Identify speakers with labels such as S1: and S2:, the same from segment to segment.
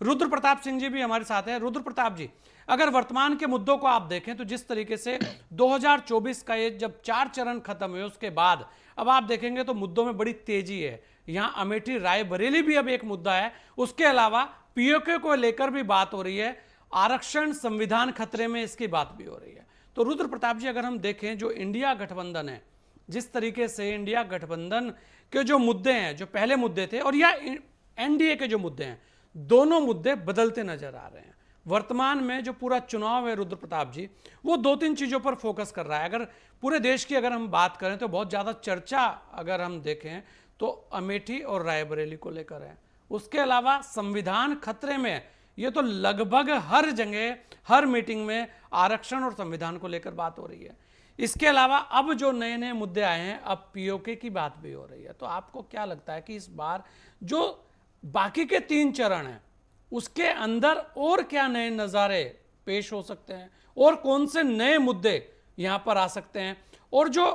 S1: रुद्र प्रताप सिंह जी भी हमारे साथ हैं। रुद्र प्रताप जी, अगर वर्तमान के मुद्दों को आप देखें तो जिस तरीके से 2024 का ये जब 4 चरण खत्म हुए उसके बाद अब आप देखेंगे तो मुद्दों में बड़ी तेजी है। यहां अमेठी रायबरेली भी अब एक मुद्दा है, उसके अलावा पीओके को लेकर भी बात हो रही है, आरक्षण संविधान खतरे में, इसकी बात भी हो रही है। तो रुद्र प्रताप जी, अगर हम देखें जो इंडिया गठबंधन है, जिस तरीके से इंडिया गठबंधन के जो मुद्दे हैं, जो पहले मुद्दे थे, और या एनडीए के जो मुद्दे हैं, दोनों मुद्दे बदलते नजर आ रहे हैं। वर्तमान में जो पूरा चुनाव है रुद्र प्रताप जी, वो 2-3 चीजों पर फोकस कर रहा है। अगर पूरे देश की अगर हम बात करें तो बहुत ज्यादा चर्चा अगर हम देखें तो अमेठी और रायबरेली को लेकर है। उसके अलावा संविधान खतरे में, ये तो लगभग हर जगह हर मीटिंग में आरक्षण और संविधान को लेकर बात हो रही है। इसके अलावा अब जो नए नए मुद्दे आए हैं, अब पीओके की बात भी हो रही है। तो आपको क्या लगता है कि इस बार जो बाकी के 3 चरण हैं उसके अंदर और क्या नए नज़ारे पेश हो सकते हैं, और कौन से नए मुद्दे यहां पर आ सकते हैं? और जो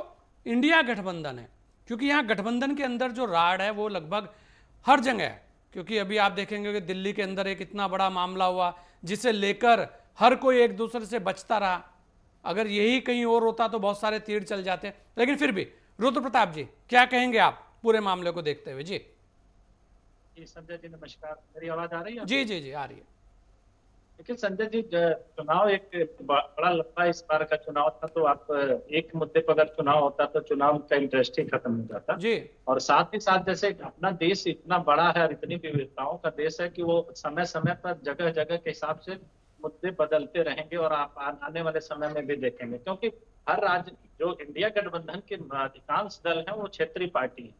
S1: इंडिया गठबंधन है, क्योंकि यहां गठबंधन के अंदर जो राड़ है वो लगभग हर जगह है, क्योंकि अभी आप देखेंगे कि दिल्ली के अंदर एक इतना बड़ा मामला हुआ जिसे लेकर हर कोई एक दूसरे से बचता रहा। अगर यही कहीं और होता तो बहुत सारे तीर चल जाते, लेकिन फिर भी रुद्र प्रताप जी क्या कहेंगे आप पूरे मामले को देखते हुए? जी
S2: जी संजय जी नमस्कार। मेरी आवाज आ रही है?
S1: जी जी जी आ रही है।
S2: लेकिन संजय जी, चुनाव एक बड़ा लंबा इस बार का चुनाव था, तो आप एक मुद्दे पर अगर चुनाव होता तो चुनाव का इंटरेस्ट ही खत्म हो जाता।
S1: जी
S2: और साथ ही साथ जैसे अपना देश इतना बड़ा है और इतनी विविधताओं का देश है कि वो समय समय पर जगह जगह के हिसाब से मुद्दे बदलते रहेंगे, और आप आने वाले समय में भी देखेंगे, क्योंकि हर राज्य, जो इंडिया गठबंधन के अधिकांश दल हैं वो क्षेत्रीय पार्टी है,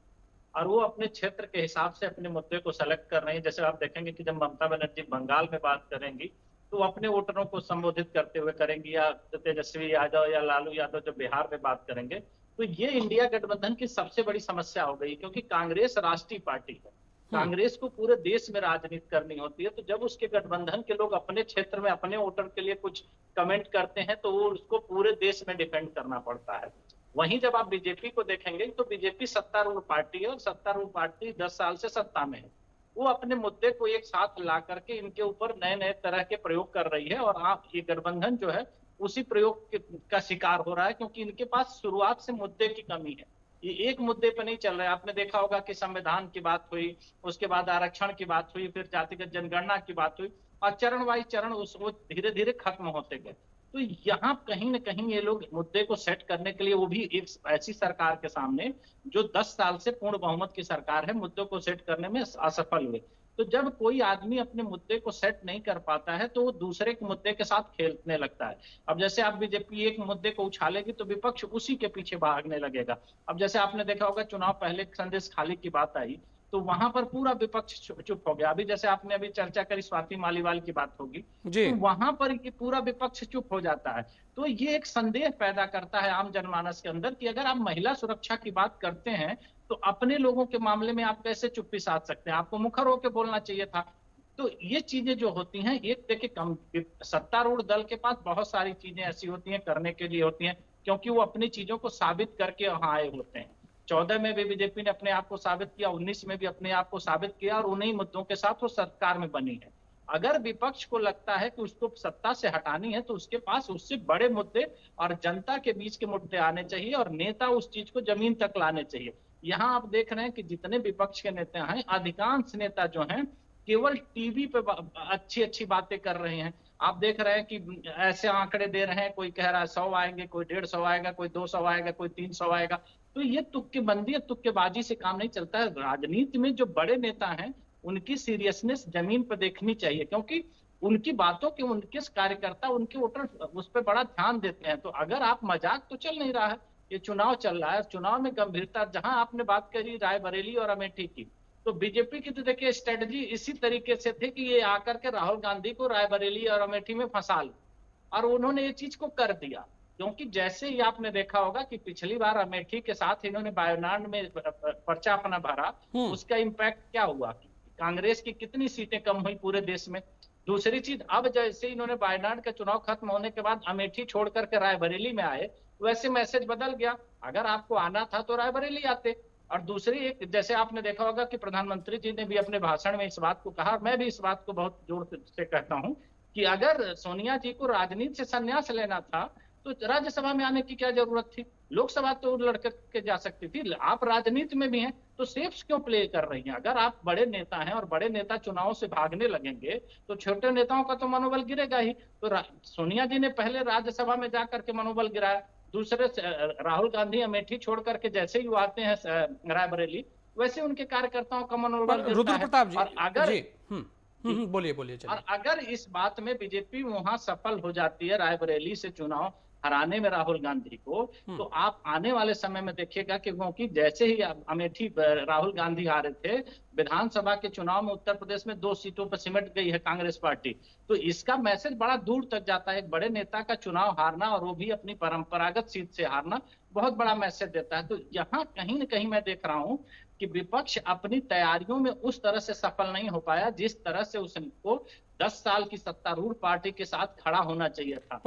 S2: और वो अपने क्षेत्र के हिसाब से अपने मुद्दे को सेलेक्ट कर रहे हैं। जैसे आप देखेंगे कि जब ममता बनर्जी बंगाल में बात करेंगी तो अपने वोटरों को संबोधित करते हुए करेंगी, या तेजस्वी यादव या लालू यादव जब बिहार में बात करेंगे, तो ये इंडिया गठबंधन की सबसे बड़ी समस्या हो गई, क्योंकि कांग्रेस राष्ट्रीय पार्टी है। कांग्रेस को पूरे देश में राजनीति करनी होती है, तो जब उसके गठबंधन के लोग अपने क्षेत्र में अपने वोटर के लिए कुछ कमेंट करते हैं तो वो उसको पूरे देश में डिफेंड करना पड़ता है। वहीं जब आप बीजेपी को देखेंगे तो बीजेपी सत्तारूढ़ पार्टी है, और सत्तारूढ़ पार्टी 10 साल से सत्ता में है। वो अपने मुद्दे को एक साथ ला करके इनके ऊपर नए नए तरह के प्रयोग कर रही है, और आप ये गठबंधन जो है उसी प्रयोग का शिकार हो रहा है, क्योंकि इनके पास शुरुआत से मुद्दे की कमी है। ये एक मुद्दे पर नहीं चल रहा है। आपने देखा होगा कि संविधान की बात हुई, उसके बाद आरक्षण की बात हुई, फिर जातिगत जनगणना की बात हुई, और चरण वाइज चरण उसको धीरे धीरे खत्म होते गए। तो यहाँ कहीं ना कहीं ये लोग मुद्दे को सेट करने के लिए, वो भी एक ऐसी सरकार के सामने जो 10 साल से पूर्ण बहुमत की सरकार है, मुद्दों को सेट करने में असफल हुए। तो जब कोई आदमी अपने मुद्दे को सेट नहीं कर पाता है तो वो दूसरे के मुद्दे के साथ खेलने लगता है। अब जैसे आप बीजेपी एक मुद्दे को उछालेगी तो विपक्ष उसी के पीछे भागने लगेगा। अब जैसे आपने देखा होगा चुनाव पहले संदेश खाली की बात आई तो वहां पर पूरा विपक्ष चुप हो गया। अभी जैसे आपने अभी चर्चा करी स्वाति मालीवाल की बात होगी,
S1: जी
S2: तो वहां पर ये पूरा विपक्ष चुप हो जाता है। तो ये एक संदेह पैदा करता है आम जनमानस के अंदर कि अगर आप महिला सुरक्षा की बात करते हैं तो अपने लोगों के मामले में आप कैसे चुप्पी साध सकते हैं? आपको मुखर होकर बोलना चाहिए था। तो ये चीजें जो होती हैं, एक देखिए कम सत्तारूढ़ दल के पास बहुत सारी चीजें ऐसी होती हैं करने के लिए होती हैं, क्योंकि वो अपनी चीजों को साबित करके वहां आए होते हैं। 14 में भी बीजेपी ने अपने आप को साबित किया, 19 में भी अपने आप को साबित किया, और उन्हीं मुद्दों के साथ वो सरकार में बनी है। अगर विपक्ष को लगता है कि उसको सत्ता से हटानी है तो उसके पास उससे बड़े मुद्दे और जनता के बीच के मुद्दे आने चाहिए, और नेता उस चीज को जमीन तक लाने चाहिए। यहाँ आप देख रहे हैं कि जितने विपक्ष के नेता हैं, अधिकांश नेता जो हैं केवल टीवी पे अच्छी अच्छी बातें कर रहे हैं। आप देख रहे हैं कि ऐसे आंकड़े दे रहे हैं, कोई कह रहा है 100 आएंगे, कोई 150 आएगा, कोई 200 आएगा, कोई 300 आएगा। तो ये तुक्केबंदी और तुक्केबाजी से काम नहीं चलता है। राजनीति में जो बड़े नेता हैं उनकी सीरियसनेस जमीन पर देखनी चाहिए, क्योंकि उनकी बातों के उनके कार्यकर्ता, उनके वोटर उस पर बड़ा ध्यान देते हैं। तो अगर आप मजाक तो चल नहीं रहा है, ये चुनाव चल रहा है, चुनाव में गंभीरता। जहां आपने बात करी रायबरेली और अमेठी की, तो बीजेपी की तो देखिए स्ट्रेटजी इसी तरीके से थी कि ये आकर के राहुल गांधी को रायबरेली और अमेठी में फंसा लो, और उन्होंने ये चीज को कर दिया। क्योंकि जैसे ही आपने देखा होगा कि पिछली बार अमेठी के साथ इन्होंने वायनाड में पर्चा अपना भरा, उसका इम्पैक्ट क्या हुआ, कांग्रेस की कितनी सीटें कम हुई पूरे देश में। दूसरी चीज, अब जैसे इन्होंने वायनाड का चुनाव खत्म होने के बाद अमेठी छोड़ करके रायबरेली में आए, वैसे मैसेज बदल गया। अगर आपको आना था तो रायबरेली आते, और दूसरी एक, जैसे आपने देखा होगा कि प्रधानमंत्री जी ने भी अपने भाषण में इस बात को कहा, मैं भी इस बात को बहुत जोर से कहता हूं कि अगर सोनिया जी को राजनीति से संन्यास लेना था तो राज्यसभा में आने की क्या जरूरत थी? लोकसभा तो लड़ के जा सकती थी। आप राजनीति में भी हैं तो सेफ्स क्यों प्ले कर रही हैं? अगर आप बड़े नेता हैं और बड़े नेता चुनाव से भागने लगेंगे तो छोटे नेताओं का तो मनोबल गिरेगा ही। तो सोनिया जी ने पहले राज्यसभा में जाकर के मनोबल गिराया, दूसरे राहुल गांधी अमेठी छोड़ करके जैसे ही वो आते हैं रायबरेली, वैसे उनके कार्यकर्ताओं का मनोबल गिरता
S1: रुद्र
S2: है।
S1: प्रताप जी,
S2: और अगर
S1: जी, बोलिए बोलिए,
S2: और
S1: चलिए।
S2: अगर इस बात में बीजेपी वहां सफल हो जाती है रायबरेली से चुनाव हराने में राहुल गांधी को, तो आप आने वाले समय में देखिएगा कि क्योंकि जैसे ही अमेठी राहुल गांधी हारे थे, विधानसभा के चुनाव में उत्तर प्रदेश में 2 सीटों पर सिमट गई है कांग्रेस पार्टी। तो इसका मैसेज बड़ा दूर तक जाता है। एक बड़े नेता का चुनाव हारना और वो भी अपनी परंपरागत सीट से हारना बहुत बड़ा मैसेज देता है। तो यहाँ कहीं ना कहीं मैं देख रहा हूँ कि विपक्ष अपनी तैयारियों में उस तरह से सफल नहीं हो पाया जिस तरह से उसको 10 साल की सत्तारूढ़ पार्टी के साथ खड़ा होना चाहिए था।